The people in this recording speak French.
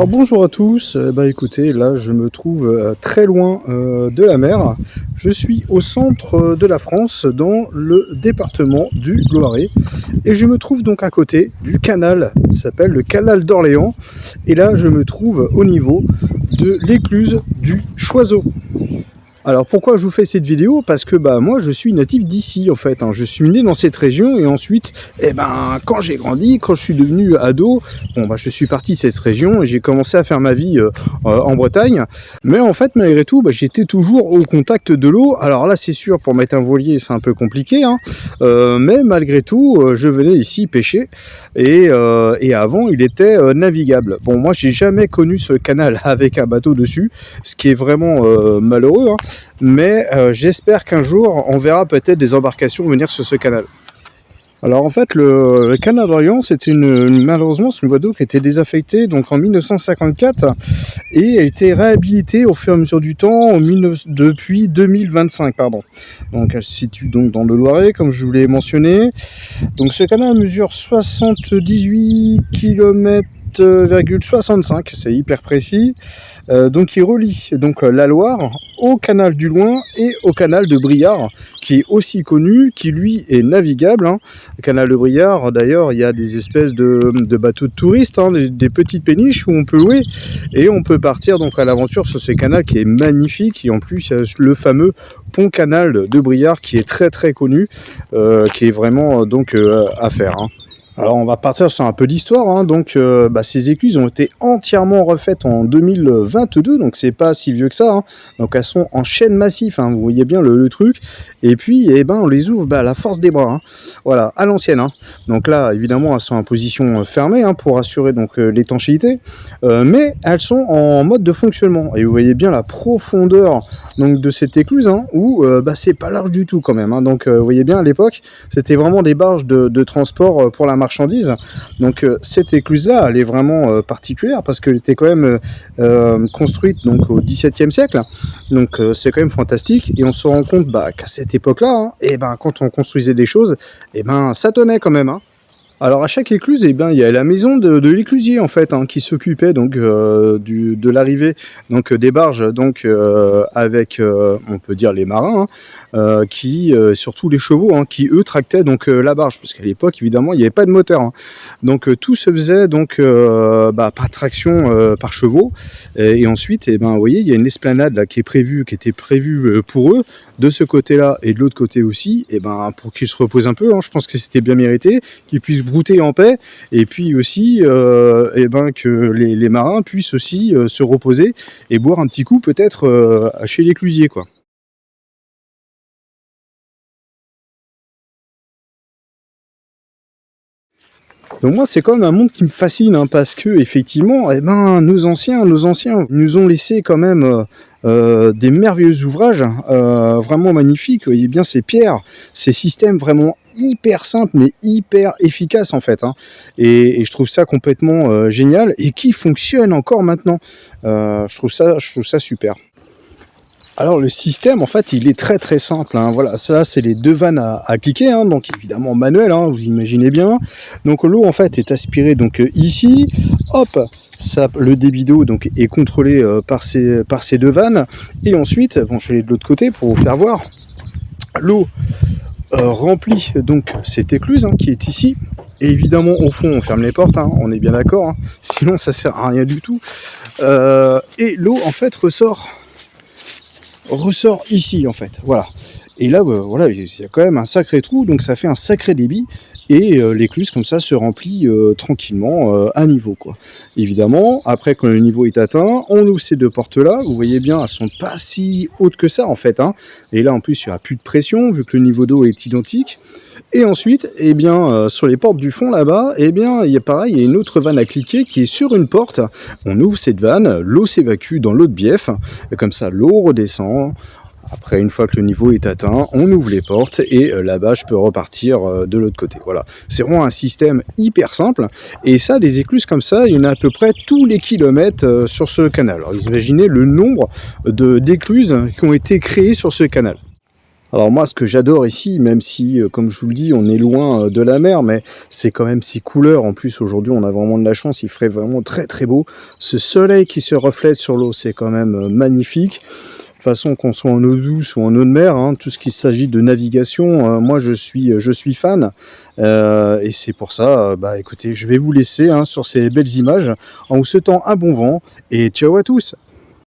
Alors bonjour à tous, écoutez, là je me trouve très loin de la mer. Je suis au centre de la France, dans le département du Loiret, et je me trouve donc à côté du canal, ça s'appelle le canal d'Orléans, et là je me trouve au niveau de l'écluse du Choiseau. Alors pourquoi je vous fais cette vidéo? Parce que moi je suis natif d'ici en fait, hein. Je suis né dans cette région et ensuite, quand j'ai grandi, quand je suis devenu ado, je suis parti de cette région et j'ai commencé à faire ma vie en Bretagne. Mais en fait malgré tout, j'étais toujours au contact de l'eau. Alors là c'est sûr, pour mettre un voilier c'est un peu compliqué, hein. Mais malgré tout, je venais ici pêcher et avant il était navigable. Bon, moi j'ai jamais connu ce canal avec un bateau dessus, ce qui est vraiment malheureux, hein. Mais j'espère qu'un jour on verra peut-être des embarcations venir sur ce canal. Alors en fait le canal d'Orléans, malheureusement c'est une voie d'eau qui a été désaffectée donc en 1954 et elle a été réhabilitée au fur et à mesure du temps depuis 2025 pardon. Donc elle se situe donc dans le Loiret comme je vous l'ai mentionné. Donc ce canal mesure 78 km,65, c'est hyper précis. Donc il relie donc la Loire au canal du Loing et au canal de Briare, qui est aussi connu, qui lui est navigable, hein. Le canal de Briare, d'ailleurs, il y a des espèces de bateaux de touristes, hein, des petites péniches où on peut louer et on peut partir donc à l'aventure sur ce canal qui est magnifique. Et en plus, il y a le fameux pont canal de Briare qui est très très connu, qui est vraiment à faire, hein. Alors on va partir sur un peu d'histoire, hein. Donc ces écluses ont été entièrement refaites en 2022, donc c'est pas si vieux que ça, hein. Donc elles sont en chêne massif, hein. Vous voyez bien le truc, et puis on les ouvre à la force des bras, hein. Voilà, à l'ancienne, hein. Donc là évidemment elles sont en position fermée, hein, pour assurer donc l'étanchéité, mais elles sont en mode de fonctionnement, et vous voyez bien la profondeur donc de cette écluse, hein, où c'est pas large du tout quand même, hein. Donc vous voyez bien à l'époque c'était vraiment des barges de transport pour la marchandise. Donc cette écluse là elle est vraiment particulière parce qu'elle était quand même construite donc au XVIIe siècle, donc c'est quand même fantastique, et on se rend compte qu'à cette époque là, hein, quand on construisait des choses, ça tenait quand même, hein. Alors à chaque écluse, il y a la maison de l'éclusier en fait, hein, qui s'occupait donc de l'arrivée donc des barges, donc avec on peut dire les marins, hein, qui surtout les chevaux, hein, qui eux tractaient donc la barge, parce qu'à l'époque évidemment il n'y avait pas de moteur, hein. Donc tout se faisait donc par traction par chevaux, et ensuite vous voyez il y a une esplanade là qui était prévue pour eux de ce côté-là et de l'autre côté aussi, pour qu'ils se reposent un peu, hein. Je pense que c'était bien mérité, qu'ils puissent brouter en paix, et puis aussi que les marins puissent aussi se reposer et boire un petit coup peut-être chez l'éclusier, quoi. Donc moi c'est quand même un monde qui me fascine, hein, parce que effectivement nos anciens nous ont laissé quand même des merveilleux ouvrages, vraiment magnifiques. Vous voyez bien ces pierres, ces systèmes vraiment hyper simples mais hyper efficaces en fait, hein. Et je trouve ça complètement génial, et qui fonctionne encore maintenant. Je trouve ça super. Alors le système en fait il est très très simple, hein. Voilà, ça c'est les deux vannes à cliquer, hein, donc évidemment manuel, hein, vous imaginez bien. Donc l'eau en fait est aspirée donc ici, hop, le débit d'eau donc est contrôlé par ces deux vannes, et ensuite, je vais aller de l'autre côté pour vous faire voir, l'eau remplit donc cette écluse, hein, qui est ici. Et évidemment au fond on ferme les portes, hein, on est bien d'accord, hein, sinon ça sert à rien du tout. Et l'eau en fait ressort ici en fait, voilà. Et là voilà, il y a quand même un sacré trou, donc ça fait un sacré débit, et l'écluse comme ça se remplit tranquillement à niveau, quoi. Évidemment après, quand le niveau est atteint, on ouvre ces deux portes là, vous voyez bien elles sont pas si hautes que ça en fait, hein. Et là en plus il n'y a plus de pression vu que le niveau d'eau est identique. Et ensuite, sur les portes du fond là-bas, il y a pareil, il y a une autre vanne à cliquer qui est sur une porte. On ouvre cette vanne, l'eau s'évacue dans l'eau de bief, et comme ça l'eau redescend. Après, une fois que le niveau est atteint, on ouvre les portes et là-bas, je peux repartir de l'autre côté. Voilà, c'est vraiment un système hyper simple. Et ça, des écluses comme ça, il y en a à peu près tous les kilomètres sur ce canal. Alors, imaginez le nombre d'écluses qui ont été créées sur ce canal. Alors moi, ce que j'adore ici, même si, comme je vous le dis, on est loin de la mer, mais c'est quand même ces couleurs. En plus, aujourd'hui, on a vraiment de la chance, il ferait vraiment très très beau. Ce soleil qui se reflète sur l'eau, c'est quand même magnifique. De toute façon, qu'on soit en eau douce ou en eau de mer, hein, tout ce qui s'agit de navigation, moi je suis fan. Et c'est pour ça, bah écoutez, je vais vous laisser hein, sur ces belles images en vous souhaitant un bon vent et ciao à tous.